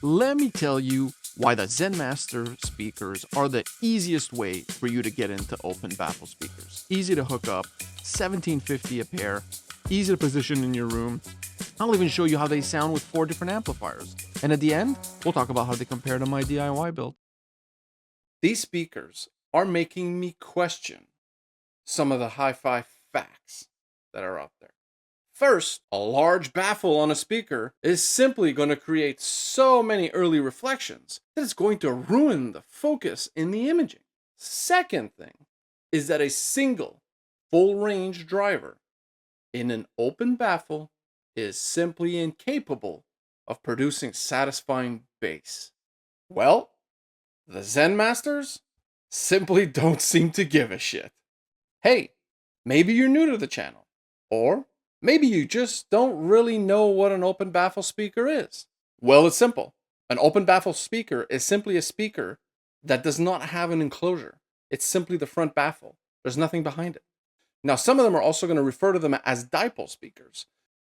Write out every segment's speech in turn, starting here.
let me tell you why the Zen Master speakers are the easiest way for you to get into open Baffle speakers. Easy to hook up, $17.50 a pair, easy to position in your room. I'll even show you how they sound with 4 different amplifiers. And at the end, we'll talk about how they compare to my DIY build. These speakers are making me question some of the hi-fi facts that are out there. First, a large baffle on a speaker is simply going to create so many early reflections that it's going to ruin the focus in the imaging. Second thing is that a single full range driver in an open baffle is simply incapable of producing satisfying bass. Well, the Zen Masters simply don't seem to give a shit. Hey, maybe you're new to the channel, or maybe you just don't really know what an open baffle speaker is. Well, it's simple. An open baffle speaker is simply a speaker that does not have an enclosure. It's simply the front baffle. There's nothing behind it. Now, some of them are also going to refer to them as dipole speakers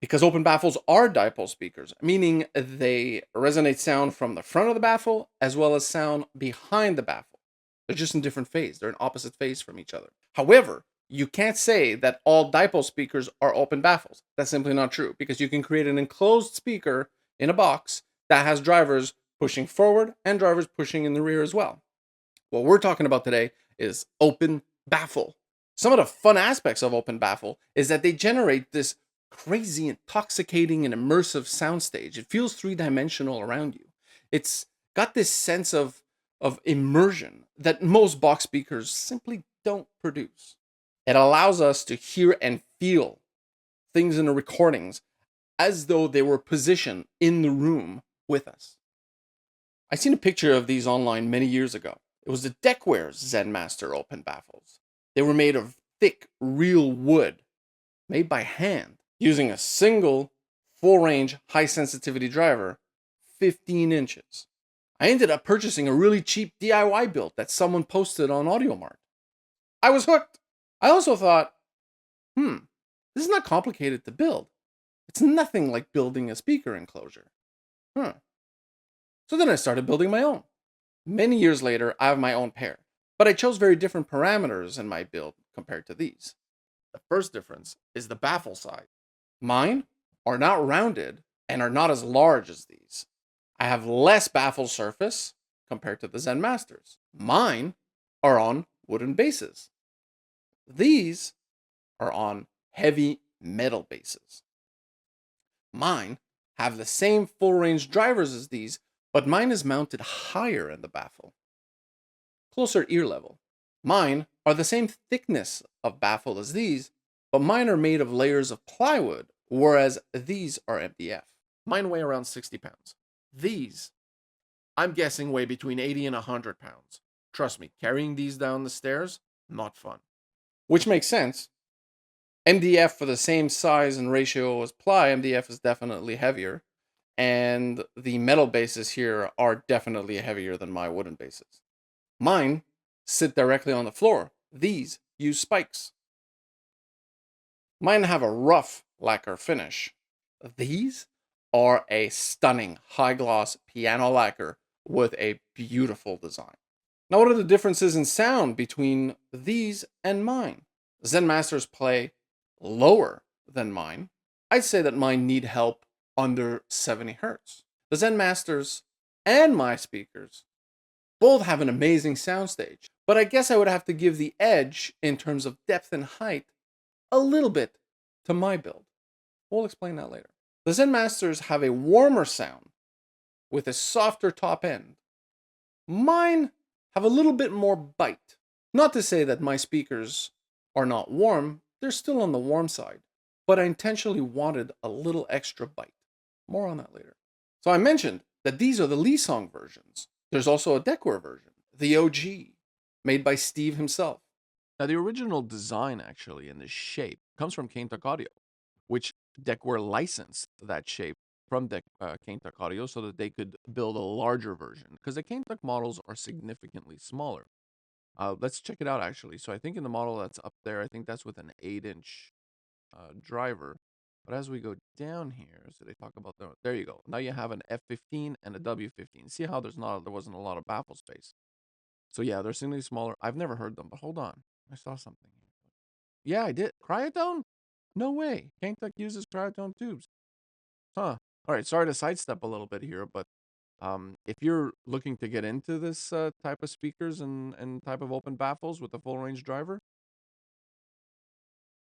because open baffles are dipole speakers, meaning they resonate sound from the front of the baffle as well as sound behind the baffle. They're just in different phase. They're in opposite phase from each other. However, you can't say that all dipole speakers are open baffles. That's simply not true because you can create an enclosed speaker in a box that has drivers pushing forward and drivers pushing in the rear as well. What we're talking about today is open baffle. Some of the fun aspects of open baffle is that they generate this crazy, intoxicating, and immersive soundstage. It feels three-dimensional around you. It's got this sense of immersion that most box speakers simply don't produce. It allows us to hear and feel things in the recordings as though they were positioned in the room with us. I seen a picture of these online many years ago. It was the Decor Zen Master open baffles. They were made of thick, real wood, made by hand, using a single, full-range, high-sensitivity driver, 15 inches. I ended up purchasing a really cheap DIY build that someone posted on AudioMart. I was hooked. I also thought, this is not complicated to build. It's nothing like building a speaker enclosure. So then I started building my own. Many years later, I have my own pair, but I chose very different parameters in my build compared to these. The first difference is the baffle size. Mine are not rounded and are not as large as these. I have less baffle surface compared to the Zen Masters. Mine are on wooden bases. These are on heavy metal bases. Mine have the same full range drivers as these, but mine is mounted higher in the baffle, closer ear level. Mine are the same thickness of baffle as these, but mine are made of layers of plywood, whereas these are MDF. Mine weigh around 60 pounds. These, I'm guessing, weigh between 80 and 100 pounds. Trust me, carrying these down the stairs, not fun. Which makes sense. MDF for the same size and ratio as ply, MDF is definitely heavier. And the metal bases here are definitely heavier than my wooden bases. Mine sit directly on the floor. These use spikes. Mine have a rough lacquer finish. These are a stunning high gloss piano lacquer with a beautiful design. Now, what are the differences in sound between these and mine? Zen Masters play lower than mine. I'd say that mine need help under 70 hertz. The Zen Masters and my speakers both have an amazing soundstage, but I guess I would have to give the edge in terms of depth and height a little bit to my build. We'll explain that later. The Zen Masters have a warmer sound with a softer top end. Mine have a little bit more bite. Not to say that my speakers are not warm, they're still on the warm side, but I intentionally wanted a little extra bite. More on that later. So I mentioned that these are the Lee Song versions. There's also a Decor version, the OG, made by Steve himself. Now, the original design, actually, in this shape comes from Kaintuck Audio, which Decor licensed that shape from Kaintuck Audio so that they could build a larger version, because the Kaintuck models are significantly smaller. Let's check it out, actually. So I think in the model that's up there, I think that's with an 8-inch driver. But as we go down here, so they talk about there you go. Now you have an F15 and a W15. See how there wasn't a lot of baffle space. So yeah, they're significantly smaller. I've never heard them, but hold on. I saw something here. Yeah, I did. Cryotone? No way. Kangtech uses cryotone tubes. Huh. All right, sorry to sidestep a little bit here, but if you're looking to get into this type of speakers and type of open baffles with a full range driver,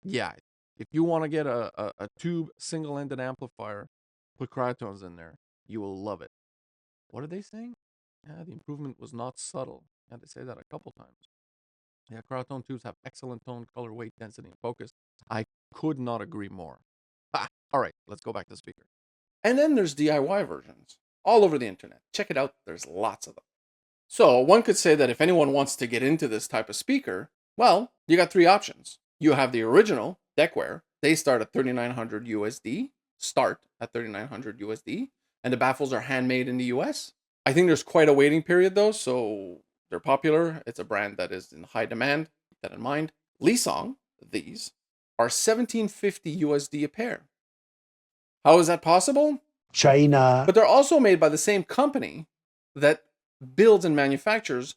yeah, if you want to get a tube single-ended amplifier, put cryotones in there, you will love it. What are they saying? Yeah, the improvement was not subtle. Yeah, they say that a couple times. Yeah, cryotone tubes have excellent tone, color, weight, density, and focus. I could not agree more. All right, let's go back to the speaker. And then there's DIY versions all over the internet. Check it out. There's lots of them. So one could say that if anyone wants to get into this type of speaker, well, you got three options. You have the original Decor. They start at 3,900 USD. Start at 3,900 USD. And the baffles are handmade in the US. I think there's quite a waiting period though, so they're popular. It's a brand that is in high demand. Keep that in mind. Lisong, these, are 1,750 USD a pair. How is that possible? China. But they're also made by the same company that builds and manufactures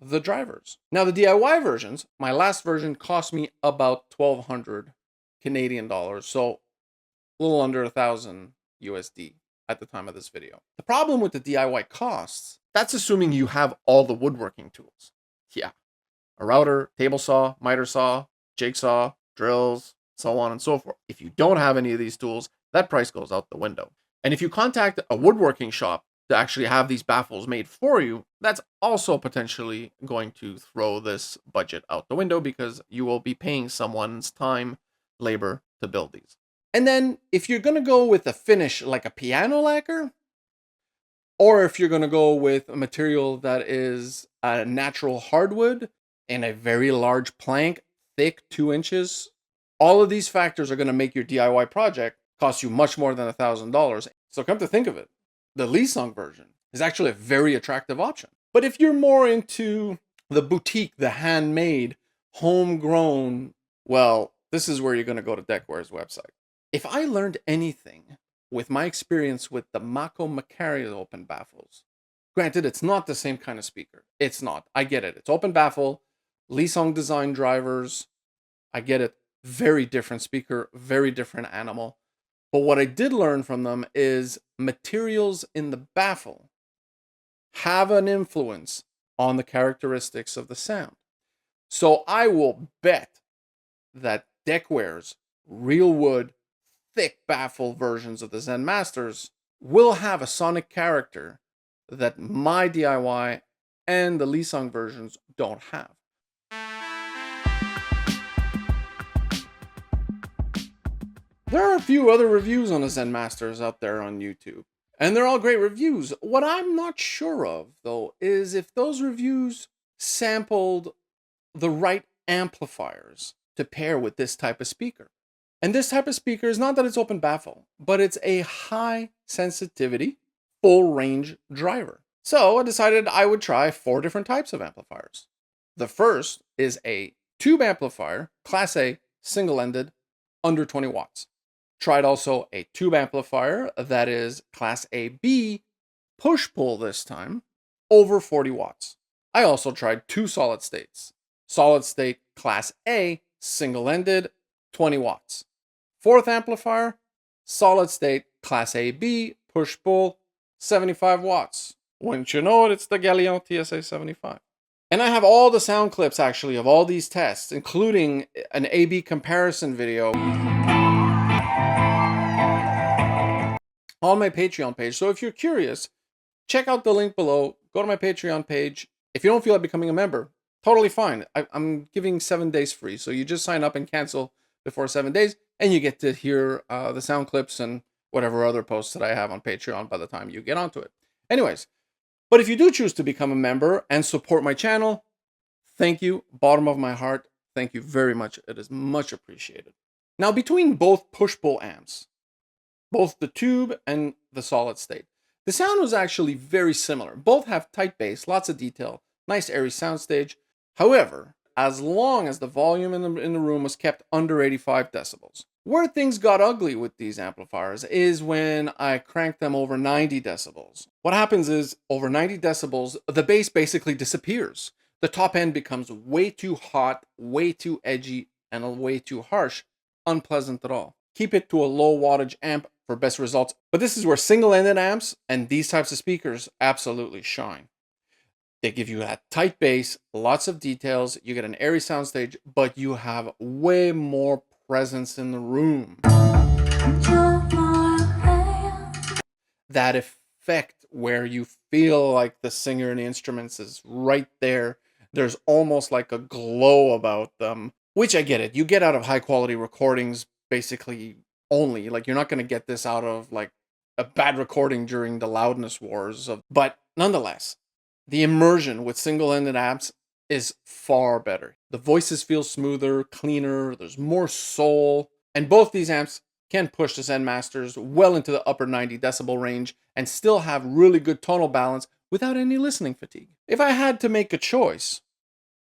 the drivers. Now the DIY versions, my last version cost me about 1,200 Canadian dollars, so a little under 1,000 USD at the time of this video. The problem with the DIY costs, that's assuming you have all the woodworking tools. Yeah, a router, table saw, miter saw, jigsaw, drills, so on and so forth. If you don't have any of these tools, that price goes out the window. And if you contact a woodworking shop to actually have these baffles made for you, that's also potentially going to throw this budget out the window because you will be paying someone's time, labor to build these. And then if you're going to go with a finish like a piano lacquer, or if you're going to go with a material that is a natural hardwood and a very large plank, thick 2 inches, all of these factors are going to make your DIY project cost you much more than $1,000. So come to think of it, the Lisong version is actually a very attractive option. But if you're more into the boutique, the handmade, homegrown, well, this is where you're going to go to Decor's website. If I learned anything with my experience with the Mako Macari open baffles, granted, it's not the same kind of speaker. It's not. I get it. It's open baffle, Lisong design drivers. I get it. Very different speaker, very different animal. But what I did learn from them is materials in the baffle have an influence on the characteristics of the sound. So I will bet that Decor's real wood, thick baffle versions of the Zen Masters will have a sonic character that my DIY and the Lisong versions don't have. There are a few other reviews on the Zen Masters out there on YouTube, and they're all great reviews. What I'm not sure of, though, is if those reviews sampled the right amplifiers to pair with this type of speaker. And this type of speaker is not that it's open baffle, but it's a high sensitivity, full range driver. So I decided I would try 4 different types of amplifiers. The first is a tube amplifier, Class A, single-ended, under 20 watts. Tried also a tube amplifier that is Class AB, push-pull this time, over 40 watts. I also tried 2 solid states. Solid state Class A, single-ended, 20 watts. 4th amplifier, solid state Class AB, push-pull, 75 watts. Wouldn't you know it, it's the Galion TSA 75. And I have all the sound clips actually of all these tests, including an A-B comparison video on my Patreon page. So if you're curious, check out the link below, go to my Patreon page. If you don't feel like becoming a member, totally fine. I'm giving 7 days free. So you just sign up and cancel before 7 days, and you get to hear the sound clips and whatever other posts that I have on Patreon by the time you get onto it. Anyways, but if you do choose to become a member and support my channel, thank you, bottom of my heart. Thank you very much. It is much appreciated. Now, between both push-pull amps, both the tube and the solid state, the sound was actually very similar. Both have tight bass, lots of detail, nice airy soundstage. However, as long as the volume in the room was kept under 85 decibels. Where things got ugly with these amplifiers is when I cranked them over 90 decibels. What happens is, over 90 decibels, the bass basically disappears. The top end becomes way too hot, way too edgy, and way too harsh. Unpleasant at all. Keep it to a low wattage amp for best results. But this is where single-ended amps and these types of speakers absolutely shine. They give you that tight bass, lots of details, you get an airy soundstage, but you have way more presence in the room. That effect where you feel like the singer and the instruments is right there. There's almost like a glow about them, which I get it. You get out of high quality recordings basically only. Like, you're not going to get this out of like a bad recording during the loudness wars of, but nonetheless, the immersion with single-ended amps is far better. The voices feel smoother, cleaner, there's more soul, and both these amps can push the Zen Masters well into the upper 90 decibel range and still have really good tonal balance without any listening fatigue. If I had to make a choice,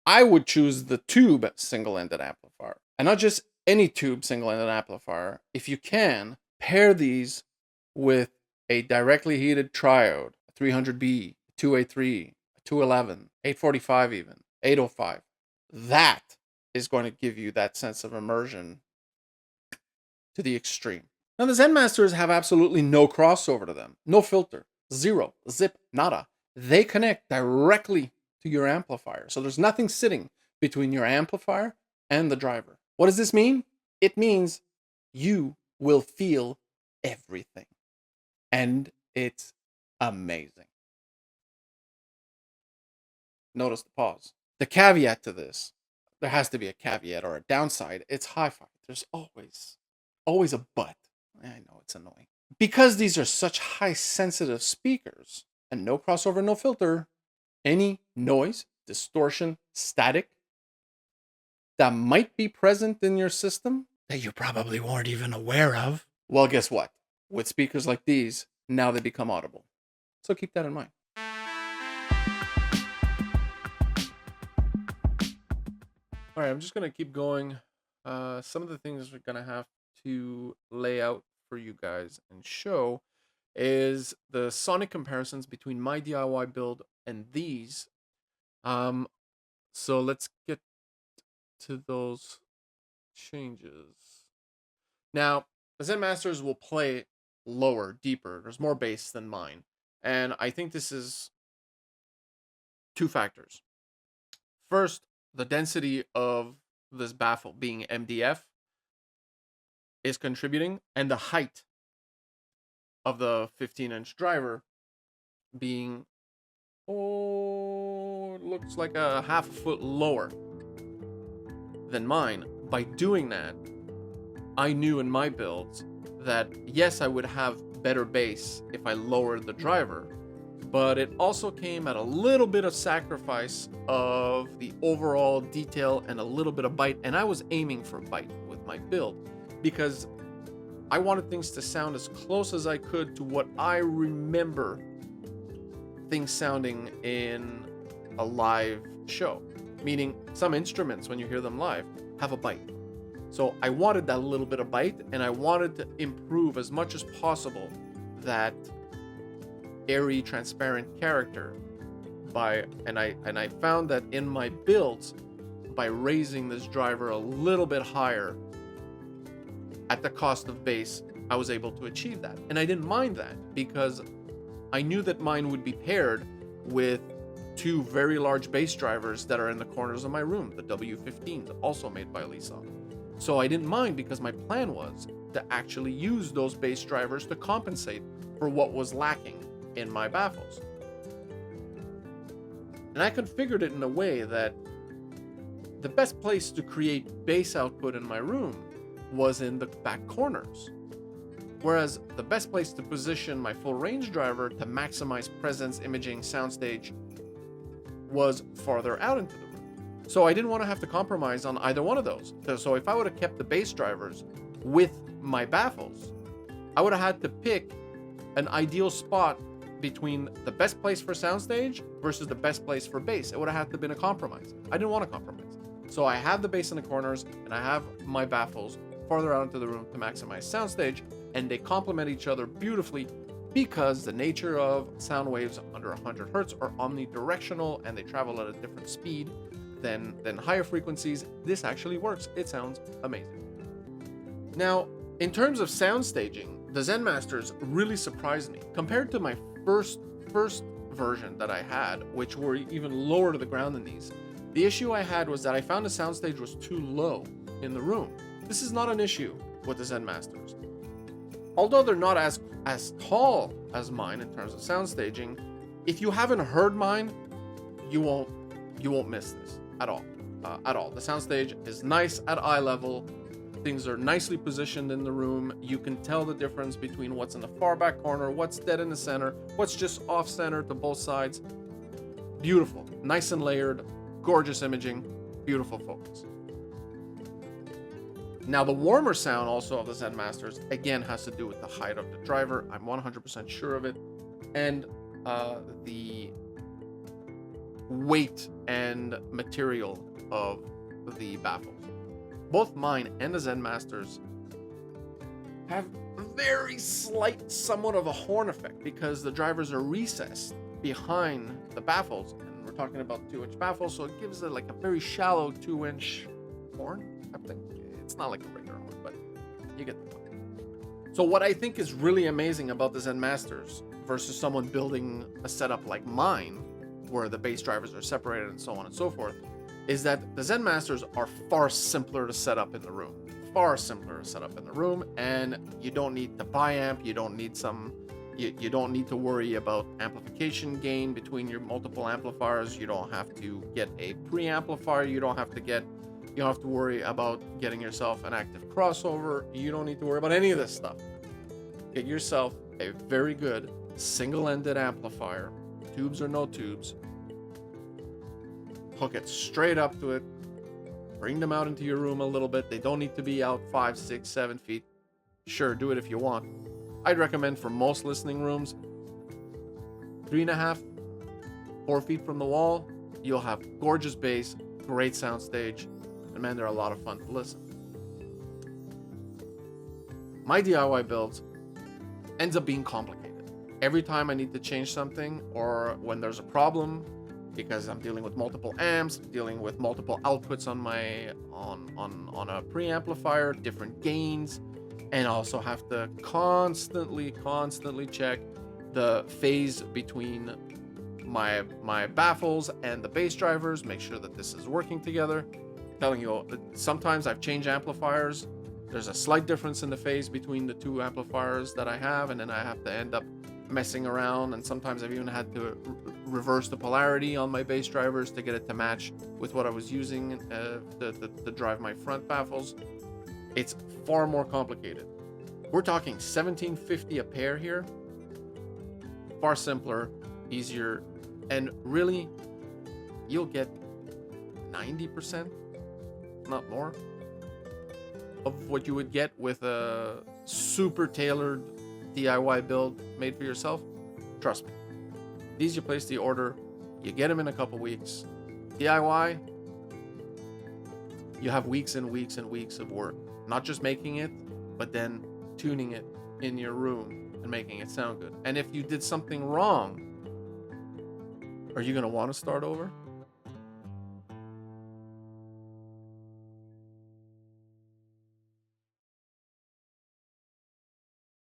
I would choose the tube single-ended amplifier. And not just any tube single-ended amplifier. If you can, pair these with a directly heated triode, a 300B, 2A3, 211, 845 even, 805. That is going to give you that sense of immersion to the extreme. Now, the Zen Masters have absolutely no crossover to them. No filter, zero, zip, nada. They connect directly to your amplifier. So there's nothing sitting between your amplifier and the driver. What does this mean? It means you will feel everything. And it's amazing. Notice the pause. The caveat to this, there has to be a caveat or a downside. It's hi-fi. There's always a but. I know it's annoying. Because these are such high sensitive speakers and no crossover, no filter, any noise, distortion, static that might be present in your system that you probably weren't even aware of, well, guess what? With speakers like these, now they become audible. So keep that in mind. All right, I'm just going to keep going. Some of the things we're going to have to lay out for you guys and show is the sonic comparisons between my DIY build and these. So let's get to those changes. Now, the Zen Masters will play lower, deeper. There's more bass than mine. And I think this is two factors. First, the density of this baffle being MDF is contributing, and the height of the 15-inch driver being, it looks like a half a foot lower than mine. By doing that, I knew in my builds that yes, I would have better bass if I lowered the driver, but it also came at a little bit of sacrifice of the overall detail and a little bit of bite, and I was aiming for bite with my build because I wanted things to sound as close as I could to what I remember things sounding in a live show, meaning some instruments, when you hear them live, have a bite. So I wanted that little bit of bite, and I wanted to improve as much as possible that airy, transparent character and I found that in my builds, by raising this driver a little bit higher at the cost of bass, I was able to achieve that. And I didn't mind that because I knew that mine would be paired with two very large bass drivers that are in the corners of my room, the W15s, also made by Lisa. So I didn't mind because my plan was to actually use those bass drivers to compensate for what was lacking in my baffles. And I configured it in a way that the best place to create bass output in my room was in the back corners. Whereas the best place to position my full range driver to maximize presence, imaging, soundstage was farther out into the room. So I didn't want to have to compromise on either one of those. So if I would have kept the bass drivers with my baffles, I would have had to pick an ideal spot between the best place for soundstage versus the best place for bass. It would have had to been a compromise. I didn't want to compromise. So I have the bass in the corners and I have my baffles farther out into the room to maximize soundstage, and they complement each other beautifully because the nature of sound waves under 100 hertz are omnidirectional and they travel at a different speed than higher frequencies. This actually works. It sounds amazing. Now, in terms of sound staging, the Zen Masters really surprised me. Compared to my first version that I had, which were even lower to the ground than these, the issue I had was that I found the soundstage was too low in the room. This is not an issue with the Zen Masters. Although they're not as tall as mine in terms of sound staging, if you haven't heard mine, you won't miss this at all. The soundstage is nice at eye level. Things are nicely positioned in the room. You can tell the difference between what's in the far back corner, what's dead in the center, what's just off center to both sides. Beautiful, nice and layered, gorgeous imaging, beautiful focus. Now, the warmer sound also of the Zen Masters, again, has to do with the height of the driver. I'm 100% sure of it. And the weight and material of the baffles. Both mine and the Zen Masters have very slight, somewhat of a horn effect because the drivers are recessed behind the baffles. And we're talking about 2-inch baffles, so it gives it like a very shallow 2-inch horn, I think. It's not like a regular horn, but you get the point. So what I think is really amazing about the Zen Masters versus someone building a setup like mine, where the bass drivers are separated and so on and so forth, is that the Zen Masters are far simpler to set up in the room. And you don't need the bi-amp, you don't need to worry about amplification gain between your multiple amplifiers, you don't have to get a preamplifier, you don't have to worry about getting yourself an active crossover, you don't need to worry about any of this stuff. Get yourself a very good single-ended amplifier, tubes or no tubes, hook it straight up to it, bring them out into your room a little bit. They don't need to be out 5, 6, 7 feet. Sure, do it if you want. I'd recommend for most listening rooms, 3.5, 4 feet from the wall, you'll have gorgeous bass, great soundstage, and man, they're a lot of fun to listen. My DIY builds ends up being complicated. Every time I need to change something, or when there's a problem, because I'm dealing with multiple amps, dealing with multiple outputs on a preamplifier, different gains, and also have to constantly check the phase between my baffles and the bass drivers, make sure that this is working together. Telling you, sometimes I've changed amplifiers. There's a slight difference in the phase between the two amplifiers that I have, and then I have to end up messing around, and sometimes I've even had to reverse the polarity on my bass drivers to get it to match with what I was using to drive my front baffles. It's far more complicated. We're talking $17.50 a pair here. Far simpler, easier, and really, you'll get 90%, not more, of what you would get with a super tailored DIY build made for yourself. Trust me. These you place the order, you get them in a couple weeks. DIY, you have weeks and weeks and weeks of work. Not just making it, but then tuning it in your room and making it sound good. And if you did something wrong, are you going to want to start over?